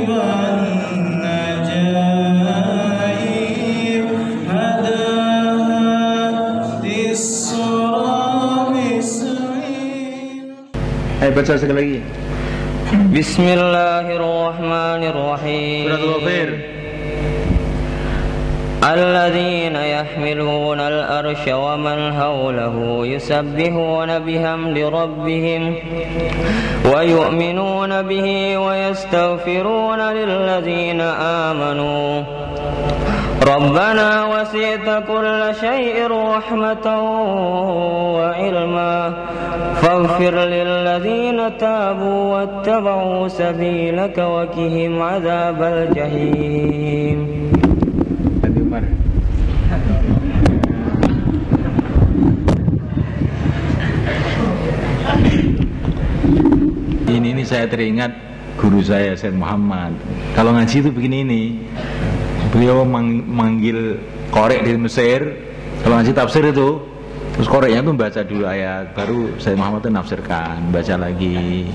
والنجائب هداها للصراط السعيد. Ayo baca sekali lagi. Bismillahirrahmanirrahim. الذين يحملون الأرش ومن حوله يسبحون بحمد ربهم ويؤمنون به ويستغفرون للذين آمنوا ربنا وسعت كل شيء رحمة وعلما فاغفر للذين تابوا واتبعوا سبيلك وقهم عذاب الجحيم. Ini saya teringat guru saya Syekh Muhammad. Kalau ngaji itu begini ini. Beliau manggil korek di Mesir. Kalau ngaji tafsir itu, terus koreknya itu baca dulu ayat, baru Syekh Muhammad itu nafsirkan, baca lagi.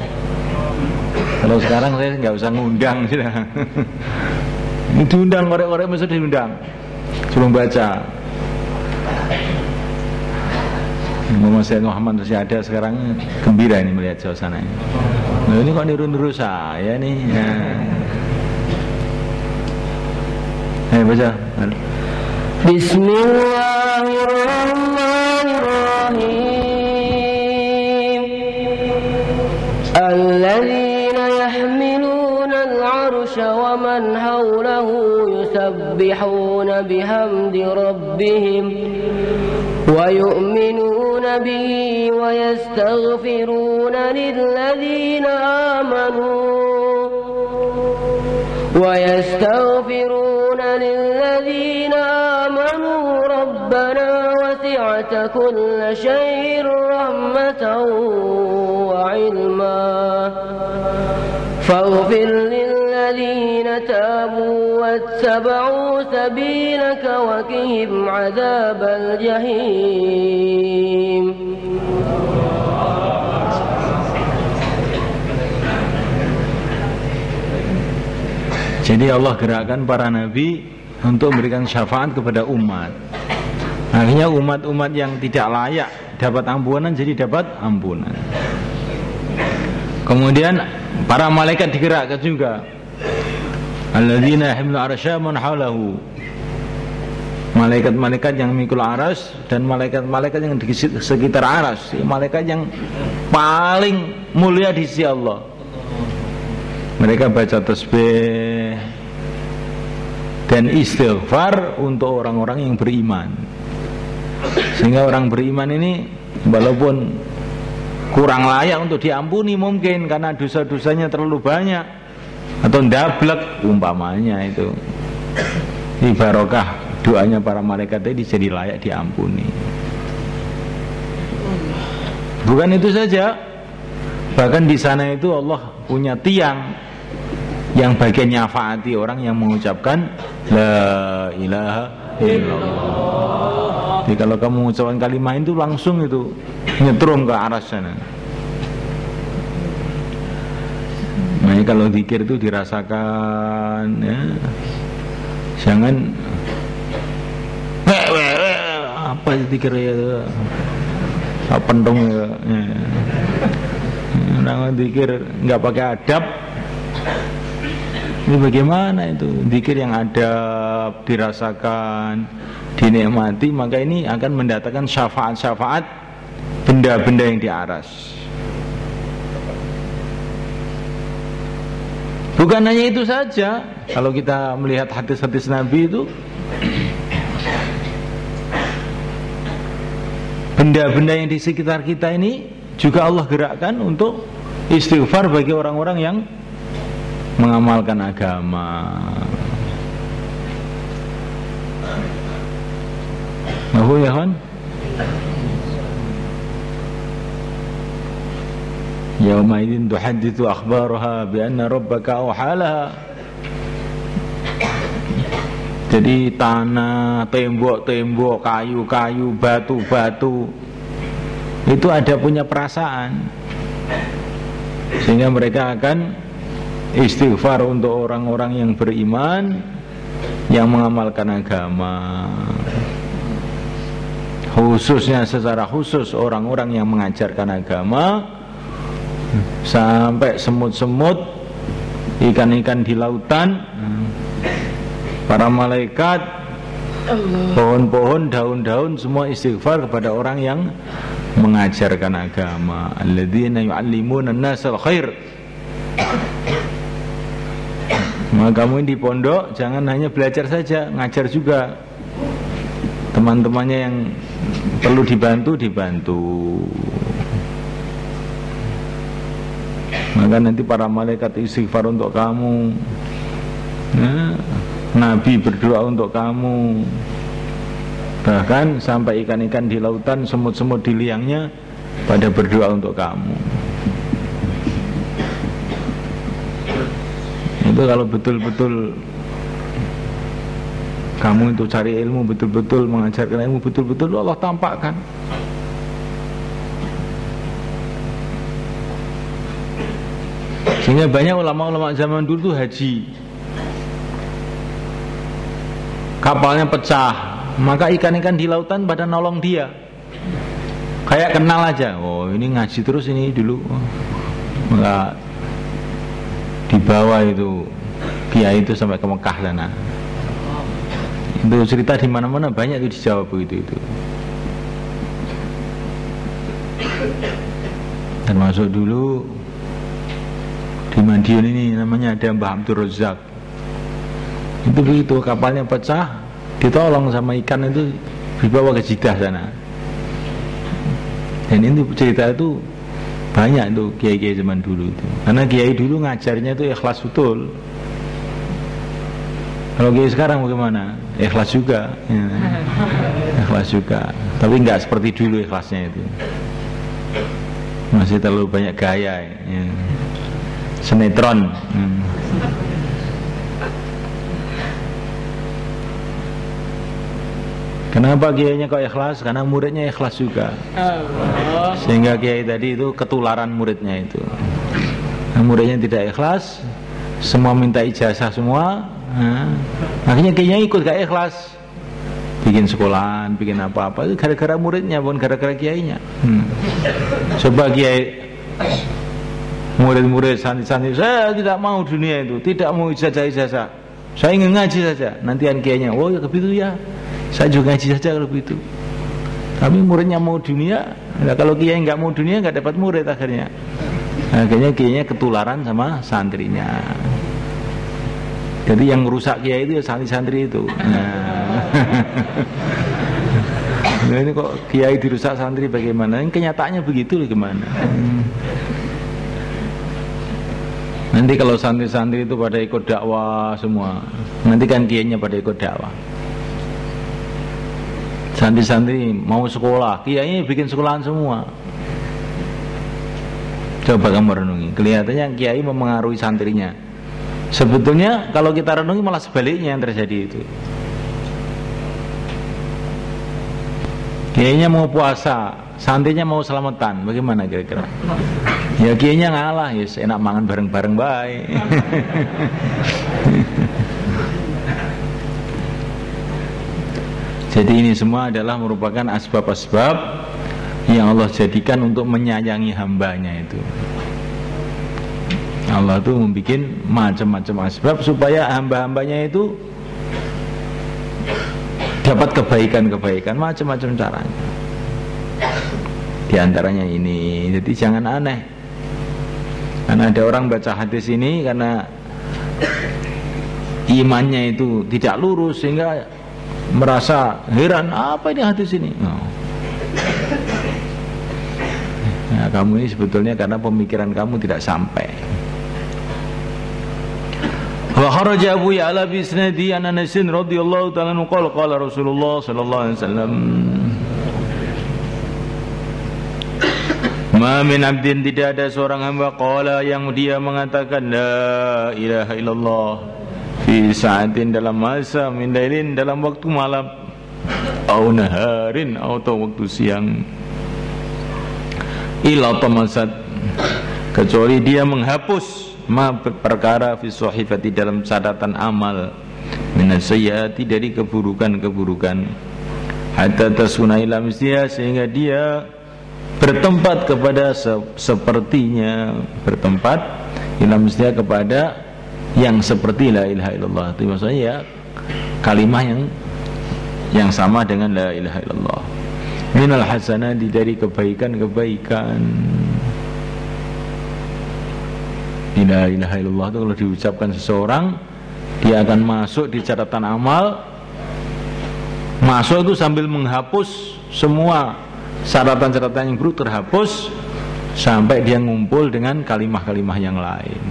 Kalau sekarang saya nggak usah ngundang sudah. Diundang korek-korek Mesir, diundang, suruh baca. Muhammad Syekh Muhammad masih ada sekarang, gembira ini melihat suasananya. Nah, ini kok niru-niru saya nih. Ayo baca. Bismillahirrahmanirrahim. Alladzina yahmiluna al-'arsha wa man hawlahu yusabbihuna bihamdi rabbihim wa yu'minuna bihi wa yastaghfiruna lilladzina amanu للذين آمنوا ربنا وسعت كل شيء رحمة وعلما فاغفر للذين تابوا واتبعوا سبيلك وقهم عذاب الجحيم. Jadi Allah gerakkan para nabi untuk memberikan syafaat kepada umat. Akhirnya umat-umat yang tidak layak dapat ampunan jadi dapat ampunan. Kemudian para malaikat digerakkan juga. Alladzina yahmiluna arsya man hawlahu. Malaikat-malaikat yang mikul aras dan malaikat-malaikat yang di sekitar aras, malaikat yang paling mulia di sisi Allah. Mereka baca tasbih dan istighfar untuk orang-orang yang beriman. Sehingga orang beriman ini walaupun kurang layak untuk diampuni mungkin karena dosa-dosanya terlalu banyak atau ndablek umpamanya itu, ini barokah doanya para malaikat tadi jadi layak diampuni. Bukan itu saja, bahkan di sana itu Allah punya tiang yang bagian nyafaati orang yang mengucapkan la ilaha illallah. Jadi kalau kamu mengucapkan kalimat itu langsung itu nyetrum ke arah sana. Nah, kalau zikir itu dirasakan ya. Jangan apa zikir ya, apa pendong ya. Nah, zikir nggak pakai adab. Ini bagaimana itu zikir yang adab, dirasakan, dinikmati, maka ini akan mendatangkan syafaat-syafaat benda-benda yang di aras. Bukan hanya itu saja, kalau kita melihat hadis-hadis Nabi itu, benda-benda yang di sekitar kita ini juga Allah gerakkan untuk istighfar bagi orang-orang yang mengamalkan agama. Mahu ya kan? Yauma idzin tuhadditsu akhbaraha bi anna rabbaka awhalaha. Jadi tanah, tembok-tembok, kayu-kayu, batu-batu itu ada punya perasaan, sehingga mereka akan istighfar untuk orang-orang yang beriman, yang mengamalkan agama, khususnya secara khusus orang-orang yang mengajarkan agama, sampai semut-semut, ikan-ikan di lautan, para malaikat, pohon-pohon, daun-daun, semua istighfar kepada orang yang mengajarkan agama. Alladzina yu'allimuna an-nasal khair. Maka kamu di pondok jangan hanya belajar saja, ngajar juga. Teman-temannya yang perlu dibantu. Maka nanti para malaikat istighfar untuk kamu, Nabi berdoa untuk kamu, bahkan sampai ikan-ikan di lautan, semut-semut di liangnya pada berdoa untuk kamu. Itu kalau betul-betul kamu itu cari ilmu, betul-betul mengajarkan ilmu, betul-betul Allah tampakkan. Sehingga banyak ulama-ulama zaman dulu tuh haji, kapalnya pecah, maka ikan-ikan di lautan pada nolong dia, kayak kenal aja. Oh ini ngaji terus ini dulu. Maka dibawa itu kiai itu sampai ke Mekah sana. Itu cerita di mana-mana banyak itu dijawab begitu itu. Termasuk dulu di Madiun ini namanya ada Mbah Abdul Razak. Itu begitu kapalnya pecah, ditolong sama ikan itu, dibawa ke Jeddah sana. Dan ini cerita itu banyak tuh kiai-kiai zaman dulu itu. Karena kiai dulu ngajarnya itu ikhlas betul. Kalau kiai sekarang bagaimana? Ikhlas juga, ya. Ikhlas juga. Tapi nggak seperti dulu ikhlasnya itu. Masih terlalu banyak gaya, ya. Sinetron. Kenapa kiainya kok ikhlas? Karena muridnya ikhlas juga. Sehingga kiai tadi itu ketularan muridnya itu. Nah, muridnya tidak ikhlas, semua minta ijazah semua. Nah, akhirnya kiainya ikut gak ikhlas, bikin sekolahan, bikin apa-apa. Itu gara-gara muridnya, bukan gara-gara kiainya. Coba kiai, murid-murid santri-santri, saya tidak mau dunia itu, tidak mau ijazah-ijazah, saya ingin ngaji saja. Nantian kiainya, oh ya begitu ya, saya juga ngaji saja kalau begitu. Tapi muridnya mau dunia, nah, kalau kiai nggak mau dunia nggak dapat murid akhirnya. Akhirnya kiainya ketularan sama santrinya. Jadi yang merusak kiai itu ya santri-santri itu. Nah ini kok kiai dirusak santri bagaimana? Ini kenyataannya begitu loh gimana? Nanti kalau santri-santri itu pada ikut dakwah semua, nanti kan kiainya pada ikut dakwah. Santri-santri mau sekolah, kiainya bikin sekolahan semua. Coba kamu renungi, kelihatannya kiai memengaruhi santrinya. Sebetulnya kalau kita renungi malah sebaliknya yang terjadi itu. Kiainya mau puasa, santrinya mau selamatan, bagaimana kira-kira? Ya kiainya ngalah, ya enak mangan bareng-bareng baik. Jadi ini semua adalah merupakan asbab-asbab yang Allah jadikan untuk menyayangi hambanya itu. Allah tuh membuat macam-macam asbab supaya hamba-hambanya itu dapat kebaikan-kebaikan, macam-macam caranya. Di antaranya ini, jadi jangan aneh. Karena ada orang baca hadis ini karena imannya itu tidak lurus sehingga merasa heran, apa ini hadis ini? Oh. Nah, kamu ini sebetulnya karena pemikiran kamu tidak sampai. Wa kharaja Abu Ya'la bi isnadi an Anas radhiyallahu ta'ala anhu qala Rasulullah sallallahu alaihi wasallam ma min abdin, tidak ada seorang hamba qala yang dia mengatakan la ilaha illallah fi sa'atin, dalam masa min lailin, dalam waktu malam, au naharin, atau waktu siang, ila tamasat, kecuali dia menghapus ma perkara fi sahifati dalam catatan amal minas sayyiati dari keburukan-keburukan hatta tasuna ila misliha sehingga dia bertempat kepada sepertinya, bertempat ila misliha kepada yang seperti la ilaha illallah. Itu maksudnya ya kalimah yang sama dengan la ilaha illallah. Minal hasanati dari kebaikan-kebaikan. La ilaha illallah itu kalau diucapkan seseorang, dia akan masuk di catatan amal. Masuk itu sambil menghapus semua catatan-catatan yang buruk, terhapus sampai dia ngumpul dengan kalimah-kalimah yang lain.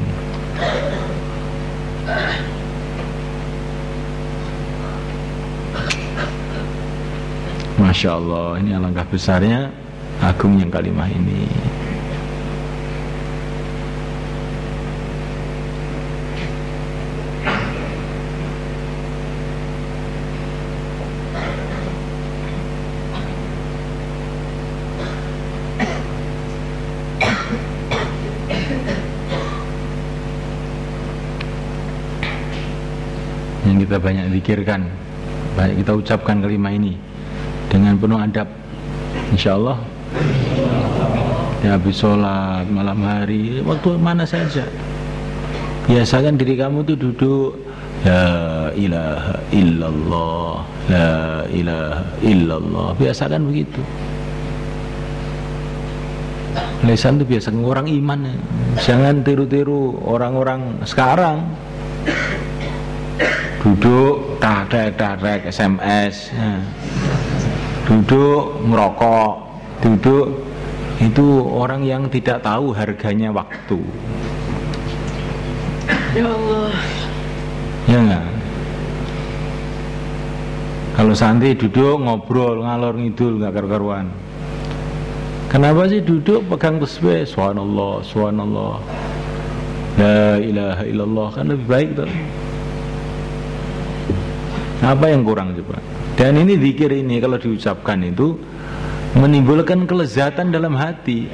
Masya Allah, ini alangkah besarnya, agungnya kalimah ini. Yang kita banyak zikirkan, banyak kita ucapkan kalimah ini dengan penuh adab, insyaallah. Ya, habis sholat malam hari, waktu mana saja, biasakan diri kamu tuh duduk la ilaha illallah, la ilaha illallah, biasakan begitu. Lesan tuh biasa orang iman, jangan tiru-tiru orang-orang sekarang. Duduk tarik SMS, duduk merokok, duduk itu orang yang tidak tahu harganya waktu. Ya Allah. Ya enggak? Kalau santri duduk ngobrol ngalor ngidul nggak karu-karuan. Kenapa sih duduk pegang tasbih? Subhanallah, subhanallah, la ilaha illallah, kan lebih baik tuh. Apa yang kurang coba? Dan ini zikir ini kalau diucapkan itu menimbulkan kelezatan dalam hati.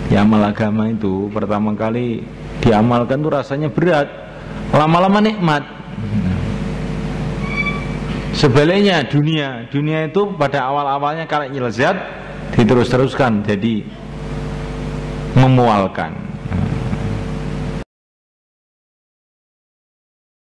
Ya, amal agama itu pertama kali diamalkan tuh rasanya berat, lama-lama nikmat. Sebaliknya dunia itu pada awal-awalnya kalau lezat, diterus-teruskan jadi memualkan.